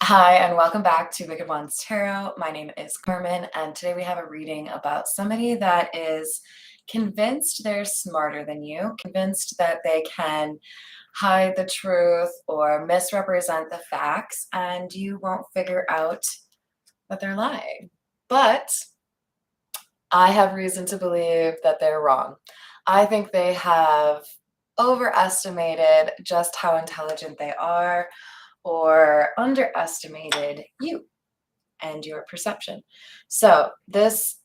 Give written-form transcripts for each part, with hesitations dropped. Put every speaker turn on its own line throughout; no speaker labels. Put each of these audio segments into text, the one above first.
Hi, and welcome back to Wicked Ones Tarot. My name is Carmen, and today we have a reading about somebody that is convinced they're smarter than you, convinced that they can hide the truth or misrepresent the facts, and you won't figure out that they're lying. But I have reason to believe that they're wrong. I think they have overestimated just how intelligent they are or underestimated you and your perception. So this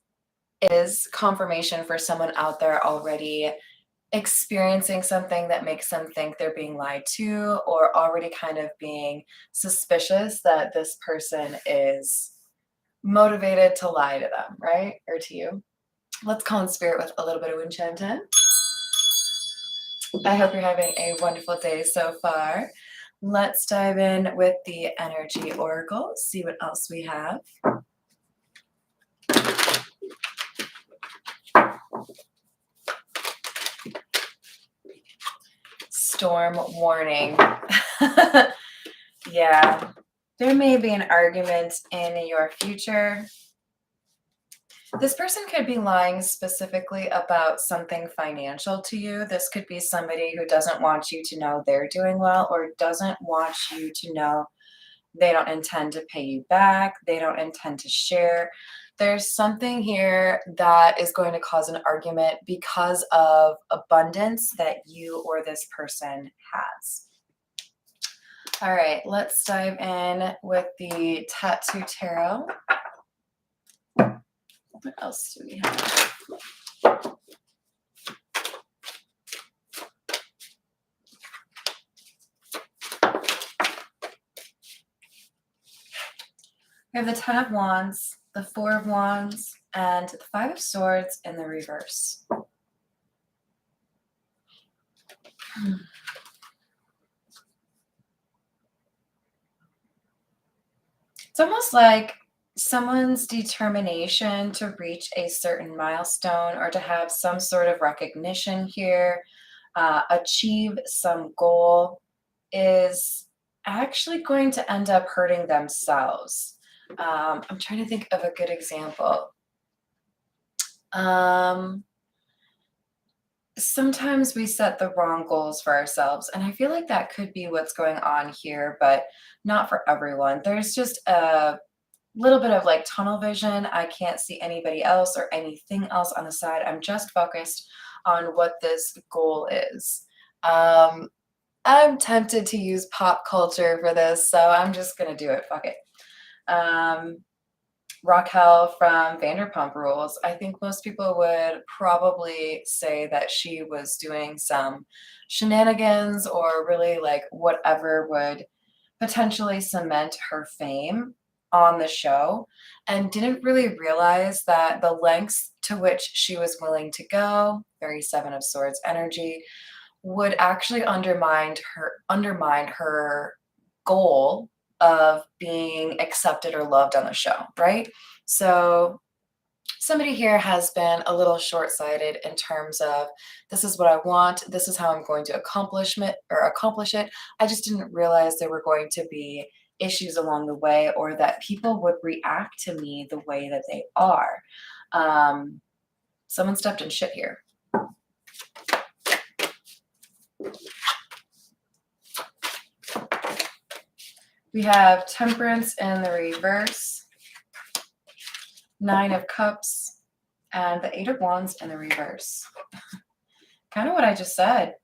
is confirmation for someone out there already experiencing something that makes them think they're being lied to, or already kind of being suspicious that this person is motivated to lie to them, right? Or to you. Let's call in spirit with a little bit of Winchanten. I hope you're having a wonderful day so far. Let's dive in with the energy oracle, see what else we have. Storm warning. Yeah, there may be an argument in your future. This person could be lying specifically about something financial to you. This could be somebody who doesn't want you to know they're doing well, or doesn't want you to know they don't intend to pay you back. They don't intend to share. There's something here that is going to cause an argument because of abundance that you or this person has. All right, let's dive in with the Tattoo Tarot. What else do we have? We have the Ten of Wands, the Four of Wands, and the Five of Swords in the reverse. It's almost like someone's determination to reach a certain milestone or to have some sort of recognition here, achieve some goal, is actually going to end up hurting themselves. I'm trying to think of a good example. Sometimes we set the wrong goals for ourselves, and I feel like that could be what's going on here, but not for everyone. There's just a little bit of like tunnel vision. I can't see anybody else or anything else on the side. I'm just focused on what this goal is. I'm tempted to use pop culture for this, so I'm just gonna do it. Fuck it. Raquel from Vanderpump Rules. I think most people would probably say that she was doing some shenanigans or really like whatever would potentially cement her fame on the show, and didn't really realize that the lengths to which she was willing to go, very Seven of Swords energy, would actually undermine her goal of being accepted or loved on the show, right? So somebody here has been a little short-sighted in terms of, this is what I want, this is how I'm going to accomplish it. I just didn't realize there were going to be issues along the way, or that people would react to me the way that they are. Someone stepped in shit here. We have Temperance in the reverse, Nine of Cups, and the Eight of Wands in the reverse. Kind of what I just said.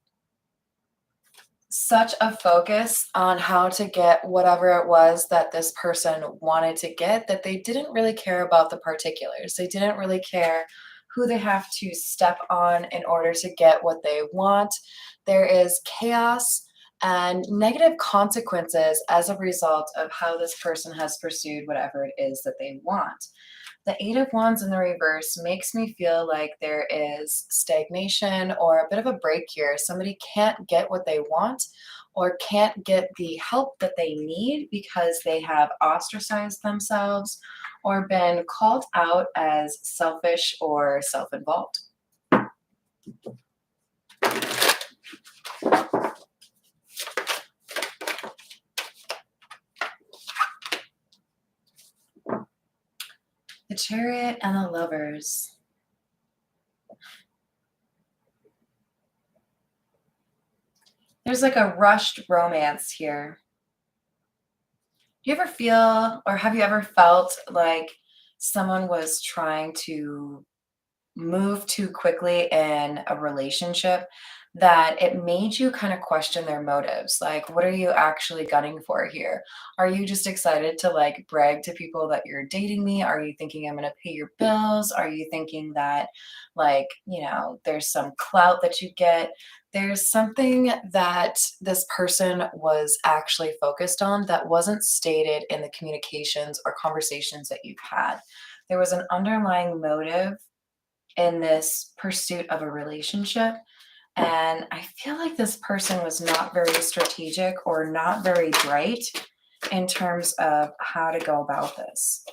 Such a focus on how to get whatever it was that this person wanted to get, that they didn't really care about the particulars. They didn't really care who they have to step on in order to get what they want. There is chaos and negative consequences as a result of how this person has pursued whatever it is that they want. The Eight of Wands in the reverse makes me feel like there is stagnation or a bit of a break here. Somebody can't get what they want or can't get the help that they need because they have ostracized themselves or been called out as selfish or self-involved. Chariot and the Lovers. There's like a rushed romance here. Do you ever feel, or have you ever felt like someone was trying to move too quickly in a relationship that it made you kind of question their motives? Like, what are you actually gunning for here? Are you just excited to like brag to people that you're dating me? Are you thinking I'm going to pay your bills? Are you thinking that, like, there's some clout that you get? There's something that this person was actually focused on that wasn't stated in the communications or conversations that you've had. There was an underlying motive in this pursuit of a relationship. And I feel like this person was not very strategic or not very bright in terms of how to go about this.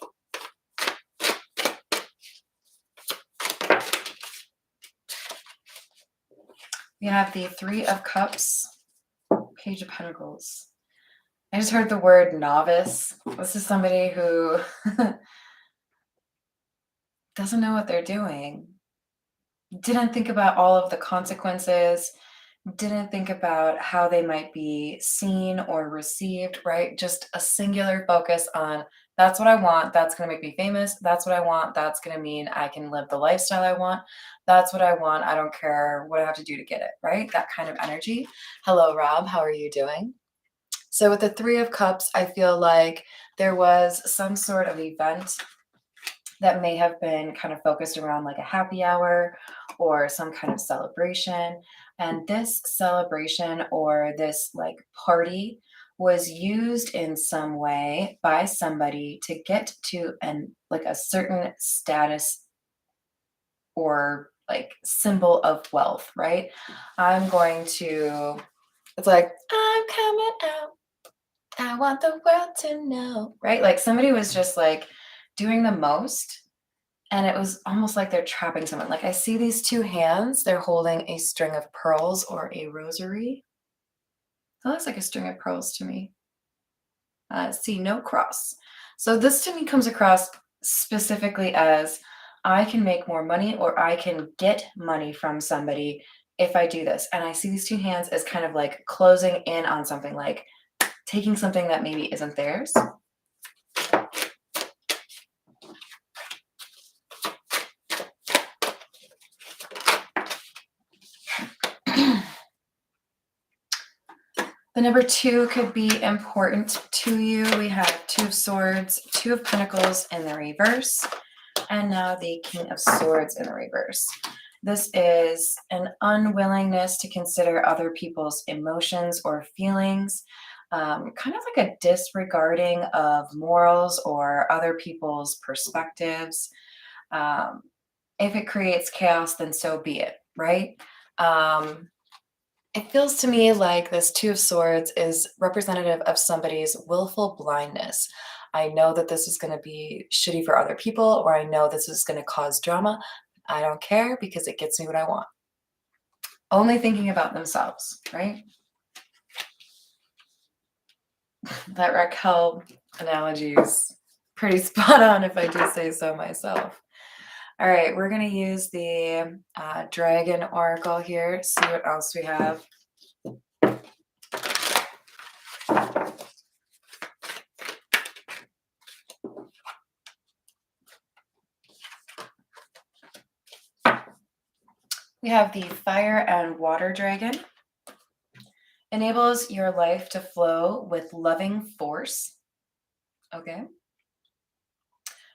We have the Three of Cups, Page of Pentacles. I just heard the word novice. This is somebody who doesn't know what they're doing. Didn't think about all of the consequences, didn't think about how they might be seen or received, right? Just a singular focus on that's what I want, that's going to make me famous, that's what I want, that's going to mean I can live the lifestyle I want, that's what I want, I don't care what I have to do to get it, right? That kind of energy. Hello, Rob, how are you doing? So with the Three of Cups, I feel like there was some sort of event that may have been kind of focused around like a happy hour or some kind of celebration. And this celebration or this like party was used in some way by somebody to get to like a certain status or like symbol of wealth, right? It's like, I'm coming out. I want the world to know, right? Like somebody was just like doing the most. And it was almost like they're trapping someone. Like I see these two hands, they're holding a string of pearls or a rosary. That looks like a string of pearls to me. See, no cross. So this to me comes across specifically as I can make more money or I can get money from somebody if I do this. And I see these two hands as kind of like closing in on something, like taking something that maybe isn't theirs. The number 2 could be important to you. We have Two of Swords, Two of Pentacles in the reverse, and now the King of Swords in the reverse. This is an unwillingness to consider other people's emotions or feelings, kind of like a disregarding of morals or other people's perspectives. If it creates chaos, then so be it, right? It feels to me like this Two of Swords is representative of somebody's willful blindness. I know that this is going to be shitty for other people, or I know this is going to cause drama. I don't care because it gets me what I want. Only thinking about themselves, right? That Raquel analogy is pretty spot on if I do say so myself. All right, we're going to use the Dragon Oracle here, see what else we have. We have the Fire and Water Dragon. Enables your life to flow with loving force. Okay.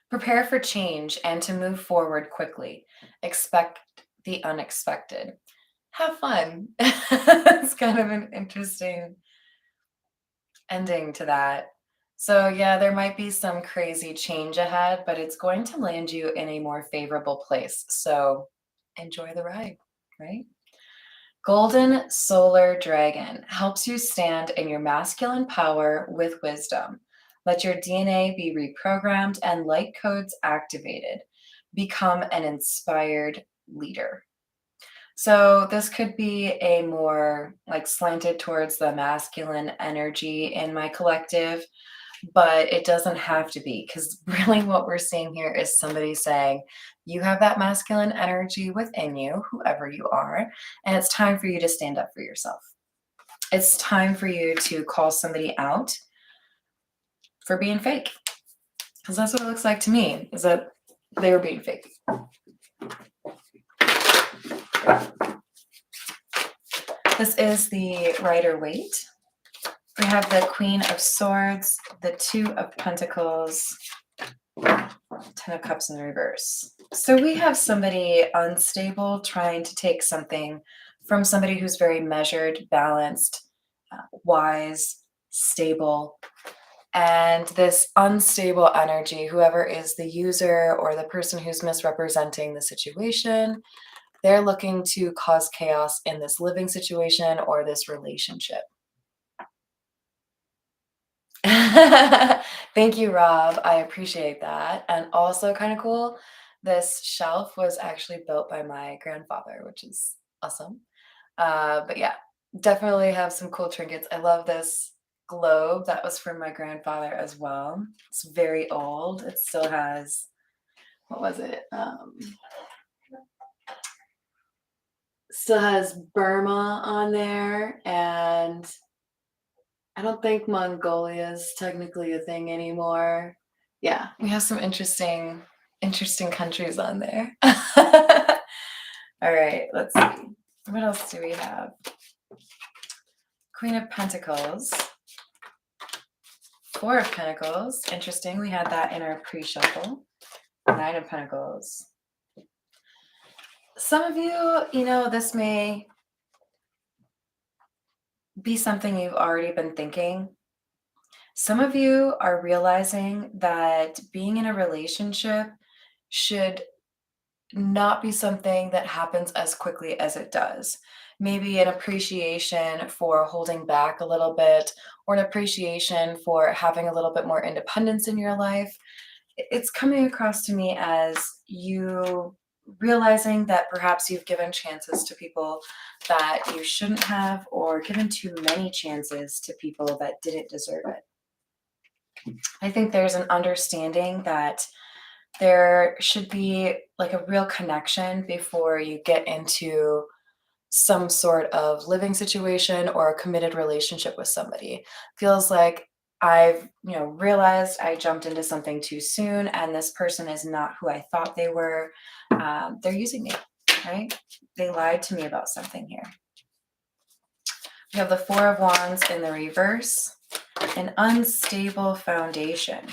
Prepare for change and to move forward quickly. Expect the unexpected. Have fun. It's kind of an interesting ending to that. So yeah, there might be some crazy change ahead, but it's going to land you in a more favorable place. So enjoy the ride, right? Golden Solar Dragon helps you stand in your masculine power with wisdom. Let your DNA be reprogrammed and light codes activated. Become an inspired leader. So this could be a more like slanted towards the masculine energy in my collective. but it doesn't have to be, because really what we're seeing here is somebody saying, you have that masculine energy within you, whoever you are, and it's time for you to stand up for yourself. It's time for you to call somebody out for being fake, because that's what it looks like to me, is that they were being fake. This is the Rider-Waite. We have the Queen of Swords, the Two of Pentacles, Ten of Cups in reverse. So we have somebody unstable trying to take something from somebody who's very measured, balanced, wise, stable. And this unstable energy, whoever is the user or the person who's misrepresenting the situation, they're looking to cause chaos in this living situation or this relationship. Thank you, Rob. I appreciate that. And also kind of cool, this shelf was actually built by my grandfather, which is awesome. But yeah, definitely have some cool trinkets. I love this globe. That was from my grandfather as well. It's very old. It still has, what was it? Still has Burma on there, and I don't think Mongolia is technically a thing anymore. Yeah, we have some interesting countries on there. All right, let's see. What else do we have? Queen of Pentacles. Four of Pentacles. Interesting. We had that in our pre-shuffle. Nine of Pentacles. Some of you, this may be something you've already been thinking. Some of you are realizing that being in a relationship should not be something that happens as quickly as it does. Maybe an appreciation for holding back a little bit, or an appreciation for having a little bit more independence in your life. It's coming across to me as you realizing that perhaps you've given chances to people that you shouldn't have, or given too many chances to people that didn't deserve it. I think there's an understanding that there should be like a real connection before you get into some sort of living situation or a committed relationship with somebody. Feels like I've, realized I jumped into something too soon, and this person is not who I thought they were. They're using me, right? They lied to me about something here. We have the Four of Wands in the reverse, an unstable foundation.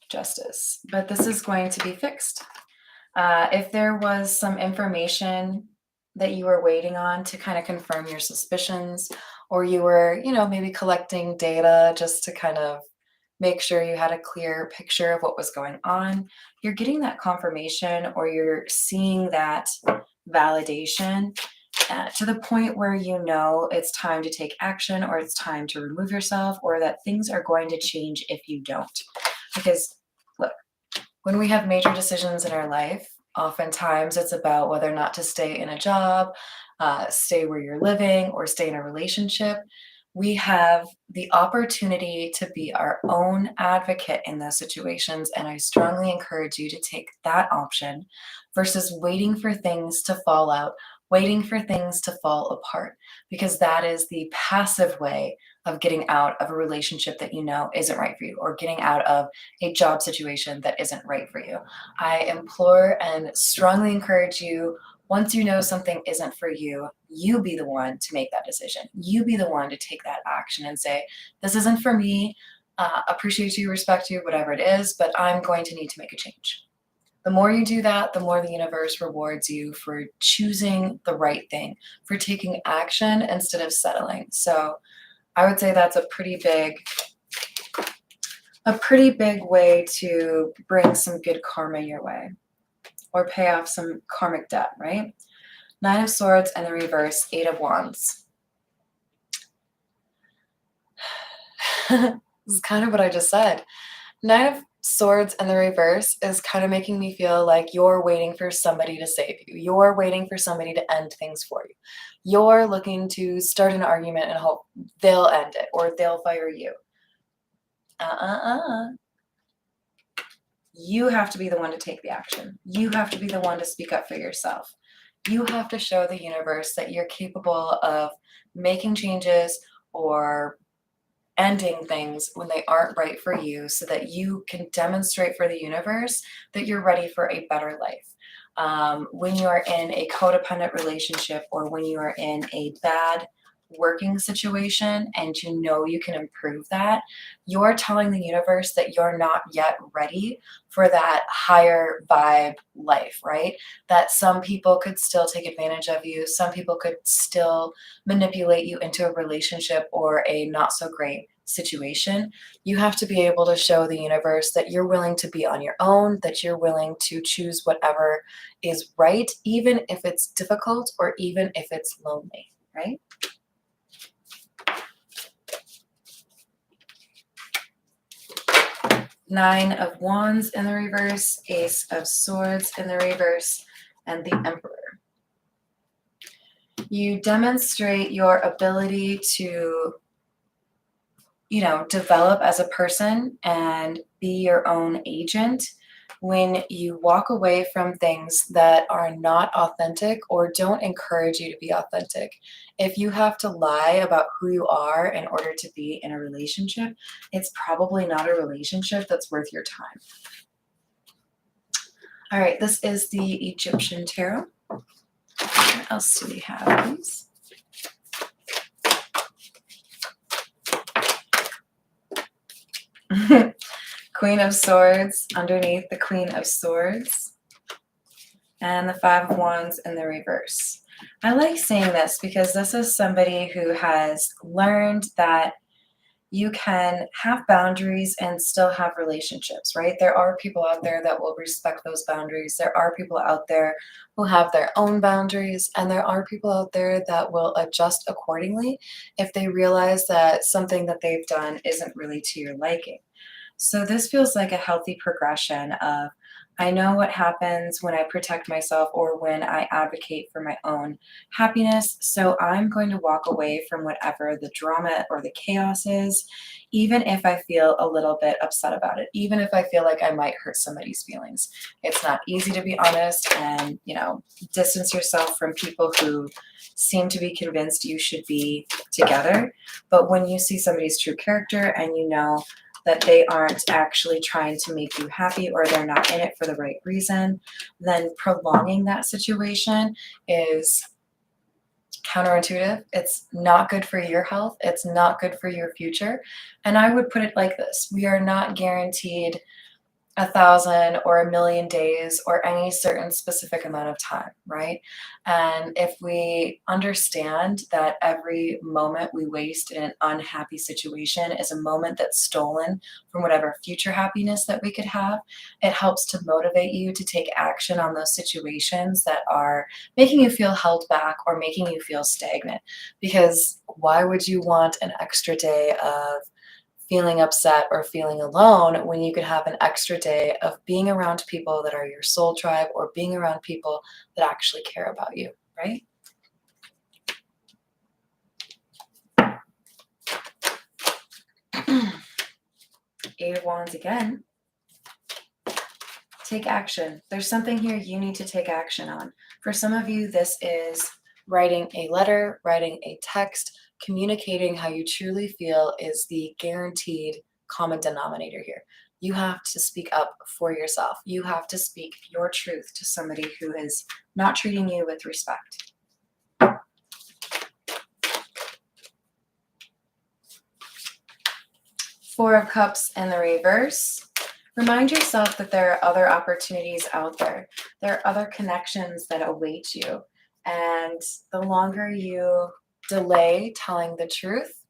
Justice, but this is going to be fixed. If there was some information that you were waiting on to kind of confirm your suspicions, or you were, maybe collecting data just to kind of make sure you had a clear picture of what was going on, you're getting that confirmation, or you're seeing that validation to the point where it's time to take action, or it's time to remove yourself, or that things are going to change if you don't. Because look, when we have major decisions in our life, oftentimes it's about whether or not to stay in a job, stay where you're living, or stay in a relationship. We have the opportunity to be our own advocate in those situations, and I strongly encourage you to take that option versus waiting for things to fall out, waiting for things to fall apart, because that is the passive way of getting out of a relationship that isn't right for you, or getting out of a job situation that isn't right for you. I implore and strongly encourage you, once you know something isn't for you, you be the one to make that decision. You be the one to take that action and say, this isn't for me, appreciate you, respect you, whatever it is, but I'm going to need to make a change. The more you do that, the more the universe rewards you for choosing the right thing, for taking action instead of settling. So I would say that's a pretty big way to bring some good karma your way, or pay off some karmic debt, right? Nine of Swords and the reverse, Eight of Wands. This is kind of what I just said. Nine of Swords and the reverse is kind of making me feel like you're waiting for somebody to save you. You're waiting for somebody to end things for you. You're looking to start an argument and hope they'll end it, or they'll fire you. You have to be the one to take the action. You have to be the one to speak up for yourself. You have to show the universe that you're capable of making changes or ending things when they aren't right for you, so that you can demonstrate for the universe that you're ready for a better life. When you are in a codependent relationship, or when you are in a bad working situation and you know you can improve that, you're telling the universe that you're not yet ready for that higher vibe life, right? That some people could still take advantage of you, some people could still manipulate you into a relationship or a not so great situation. You have to be able to show the universe that you're willing to be on your own, that you're willing to choose whatever is right, even if it's difficult or even if it's lonely, right? Nine of Wands in the reverse, Ace of Swords in the reverse, and the Emperor. You demonstrate your ability to, develop as a person and be your own agent when you walk away from things that are not authentic or don't encourage you to be authentic. If you have to lie about who you are in order to be in a relationship, it's probably not a relationship that's worth your time. All right, this is the Egyptian Tarot. What else do we have, please? Queen of Swords underneath the Queen of Swords, and the Five of Wands in the reverse. I like saying this because this is somebody who has learned that you can have boundaries and still have relationships, right? There are people out there that will respect those boundaries. There are people out there who have their own boundaries, and there are people out there that will adjust accordingly if they realize that something that they've done isn't really to your liking. So this feels like a healthy progression of, I know what happens when I protect myself or when I advocate for my own happiness. So I'm going to walk away from whatever the drama or the chaos is, even if I feel a little bit upset about it, even if I feel like I might hurt somebody's feelings. It's not easy, to be honest, and, distance yourself from people who seem to be convinced you should be together. But when you see somebody's true character and you know that they aren't actually trying to make you happy, or they're not in it for the right reason, then prolonging that situation is counterintuitive. It's not good for your health. It's not good for your future. And I would put it like this: we are not guaranteed 1,000 or 1,000,000 days or any certain specific amount of time, right? And if we understand that every moment we waste in an unhappy situation is a moment that's stolen from whatever future happiness that we could have, it helps to motivate you to take action on those situations that are making you feel held back or making you feel stagnant. Because why would you want an extra day of feeling upset or feeling alone when you could have an extra day of being around people that are your soul tribe, or being around people that actually care about you, right? Eight of Wands again. Take action. There's something here you need to take action on. For some of you, this is writing a letter, writing a text, communicating how you truly feel is the guaranteed common denominator here. You have to speak up for yourself. You have to speak your truth to somebody who is not treating you with respect. Four of Cups in the reverse. Remind yourself that there are other opportunities out there. There are other connections that await you. And the longer you delay telling the truth,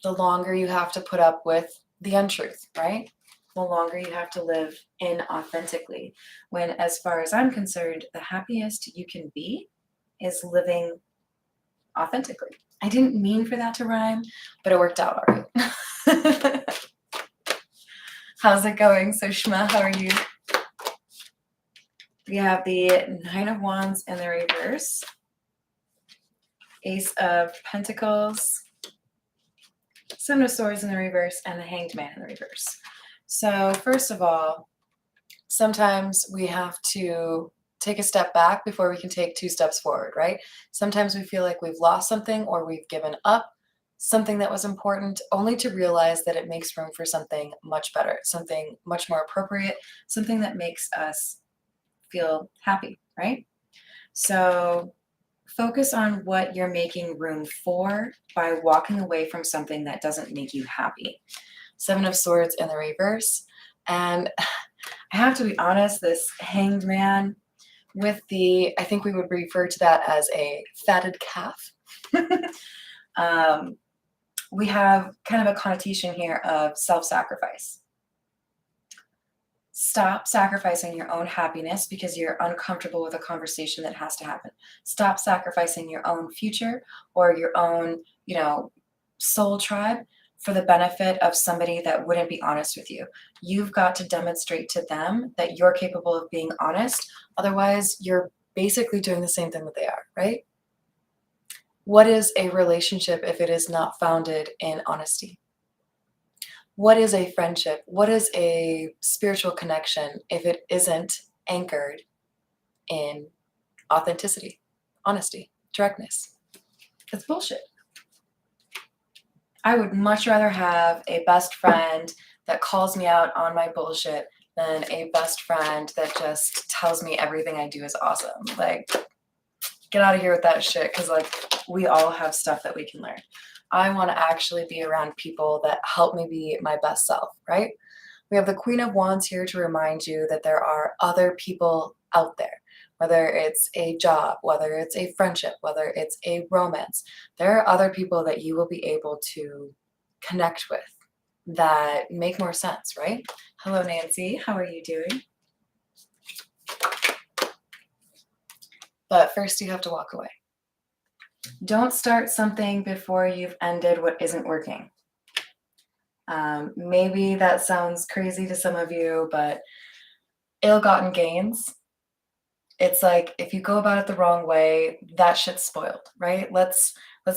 the longer you have to put up with the untruth, right? The longer you have to live inauthentically. When, as far as I'm concerned, the happiest you can be is living authentically. I didn't mean for that to rhyme, but it worked out all right. How's it going, Sushma? How are you? We have the Nine of Wands in the reverse, Ace of Pentacles, Seven of Swords in the reverse, and the Hanged Man in the reverse. So first of all, sometimes we have to take a step back before we can take 2 steps forward, right? Sometimes we feel like we've lost something or we've given up something that was important, only to realize that it makes room for something much better, something much more appropriate, something that makes us feel happy, right? So focus on what you're making room for by walking away from something that doesn't make you happy. Seven of Swords in the reverse. And I have to be honest, this Hanged Man with I think we would refer to that as a fatted calf. We have kind of a connotation here of self-sacrifice. Stop sacrificing your own happiness because you're uncomfortable with a conversation that has to happen. Stop sacrificing your own future or your own, soul tribe for the benefit of somebody that wouldn't be honest with you. You've got to demonstrate to them that you're capable of being honest. Otherwise, you're basically doing the same thing that they are, right? What is a relationship if it is not founded in honesty? What is a friendship? What is a spiritual connection if it isn't anchored in authenticity, honesty, directness? It's bullshit. I would much rather have a best friend that calls me out on my bullshit than a best friend that just tells me everything I do is awesome. Like, get out of here with that shit, because, we all have stuff that we can learn. I want to actually be around people that help me be my best self, right? We have the Queen of Wands here to remind you that there are other people out there, whether it's a job, whether it's a friendship, whether it's a romance. There are other people that you will be able to connect with that make more sense, right? Hello, Nancy. How are you doing? But first, you have to walk away. Don't start something before you've ended what isn't working. Maybe that sounds crazy to some of you, but ill-gotten gains, it's like if you go about it the wrong way, that shit's spoiled, right? Let's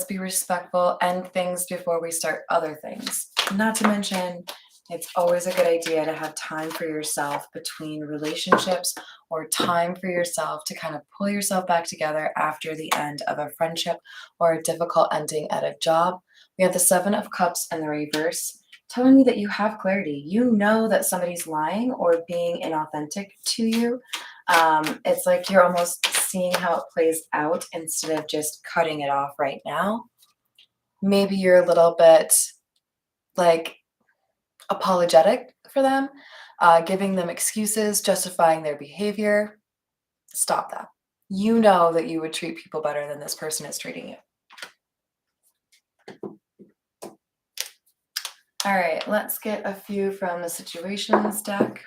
be respectful, end things before we start other things. Not to mention, it's always a good idea to have time for yourself between relationships, or time for yourself to kind of pull yourself back together after the end of a friendship or a difficult ending at a job. We have the Seven of Cups in the reverse, telling you that you have clarity. You know that somebody's lying or being inauthentic to you. It's like you're almost seeing how it plays out instead of just cutting it off right now. Maybe you're a little bit apologetic for them, giving them excuses, justifying their behavior. Stop that. You know that you would treat people better than this person is treating you. All right, let's get a few from the situations deck.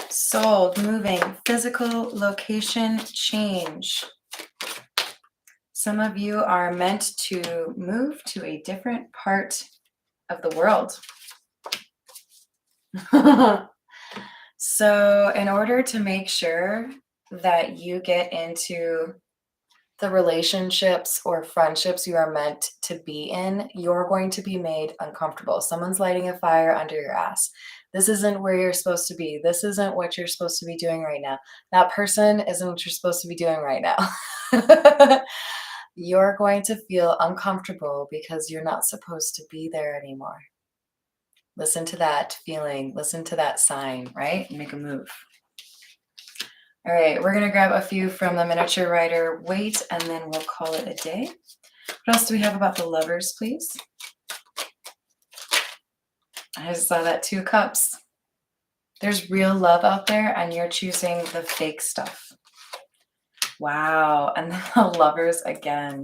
Sold, moving, physical location change. Some of you are meant to move to a different part of the world. So in order to make sure that you get into the relationships or friendships you are meant to be in, you're going to be made uncomfortable. Someone's lighting a fire under your ass. This isn't where you're supposed to be. This isn't what you're supposed to be doing right now. That person isn't what you're supposed to be doing right now. You're going to feel uncomfortable because you're not supposed to be there anymore. Listen to that feeling. Listen to that sign, right? Make a move. All right, we're going to grab a few from the miniature writer Wait, and then we'll call it a day. What else do we have about the Lovers, please? I just saw that 2 cups. There's real love out there, and you're choosing the fake stuff. Wow, and then the Lovers again.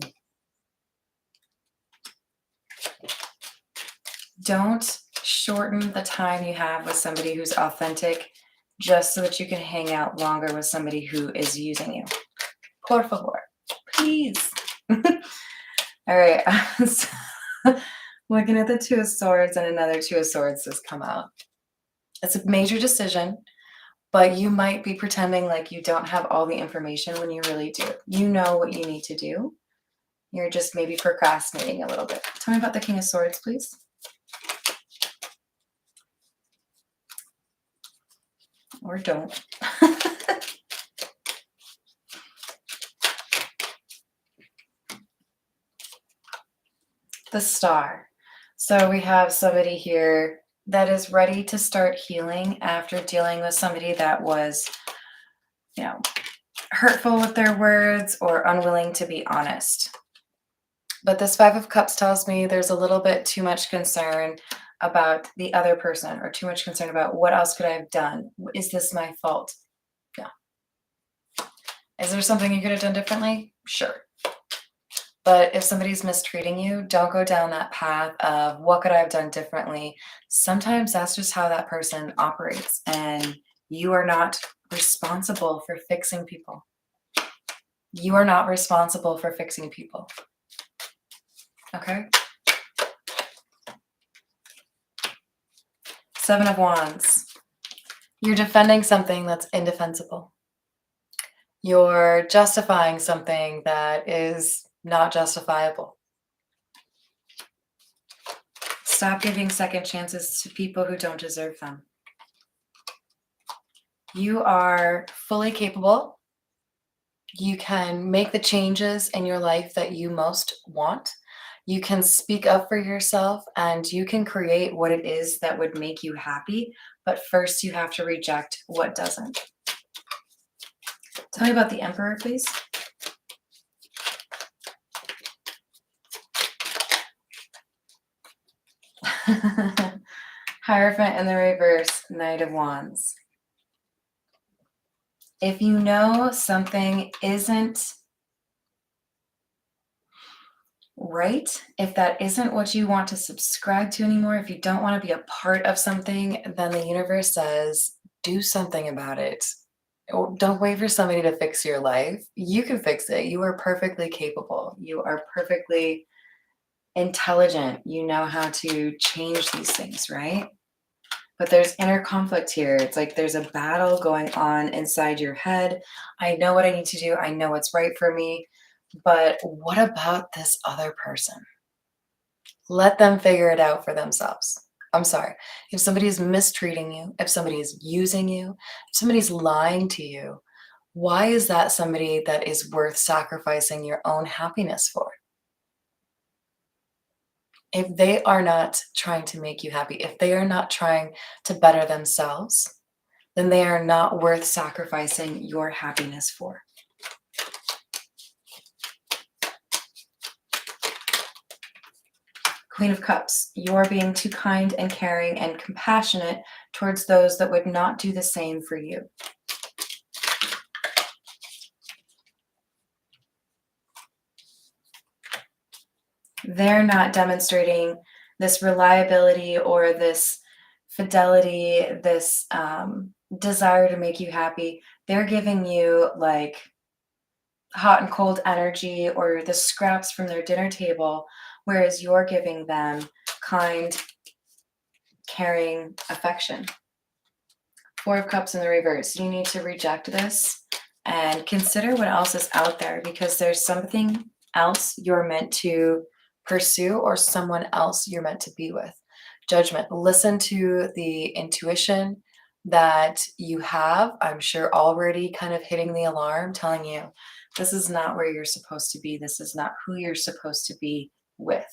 Don't shorten the time you have with somebody who's authentic just so that you can hang out longer with somebody who is using you. Por favor, please. All right. Looking at the 2 of Swords, and another 2 of Swords has come out. It's a major decision, but you might be pretending like you don't have all the information when you really do. You know what you need to do. You're just maybe procrastinating a little bit. Tell me about the King of Swords, please. Or don't. The Star. So we have somebody here that is ready to start healing after dealing with somebody that was, hurtful with their words or unwilling to be honest. But this Five of Cups tells me there's a little bit too much concern about the other person, or too much concern about what else could I have done? Is this my fault? No. Is there something you could have done differently? Sure. But if somebody's mistreating you, don't go down that path of what could I have done differently. Sometimes that's just how that person operates, and you are not responsible for fixing people. You are not responsible for fixing people. Okay? Seven of Wands. You're defending something that's indefensible. You're justifying something that is not justifiable. Stop giving second chances to people who don't deserve them. You are fully capable. You can make the changes in your life that you most want. You can speak up for yourself, and you can create what it is that would make you happy. But first, you have to reject what doesn't. Tell me about the Emperor, please. Hierophant in the reverse, Knight of Wands. If you know something isn't right, if that isn't what you want to subscribe to anymore, if you don't want to be a part of something, then the universe says, do something about it. Or don't wait for somebody to fix your life. You can fix it. You are perfectly capable. You are perfectly intelligent. You know how to change these things, right? But there's inner conflict here. It's like there's a battle going on inside your head. I know what I need to do. I know what's right for me. But what about this other person? Let them figure it out for themselves. I'm sorry. If somebody's mistreating you, if somebody is using you, if somebody's lying to you, why is that somebody that is worth sacrificing your own happiness for? If they are not trying to make you happy, if they are not trying to better themselves, then they are not worth sacrificing your happiness for. Queen of Cups, you're being too kind and caring and compassionate towards those that would not do the same for you. They're not demonstrating this reliability or this fidelity, this desire to make you happy. They're giving you like hot and cold energy or the scraps from their dinner table, whereas you're giving them kind, caring affection. Four of Cups in the reverse. You need to reject this and consider what else is out there, because there's something else you're meant to pursue or someone else you're meant to be with. Judgment. Listen to the intuition that you have, I'm sure already kind of hitting the alarm, telling you this is not where you're supposed to be. This is not who you're supposed to be with.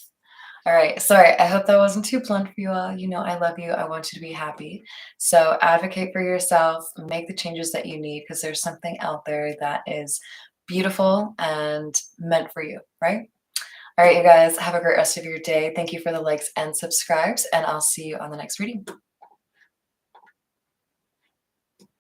All right. Sorry. I hope that wasn't too blunt for you all. You know, I love you. I want you to be happy. So advocate for yourself, make the changes that you need, because there's something out there that is beautiful and meant for you, right? All right, you guys, have a great rest of your day. Thank you for the likes and subscribes, and I'll see you on the next reading.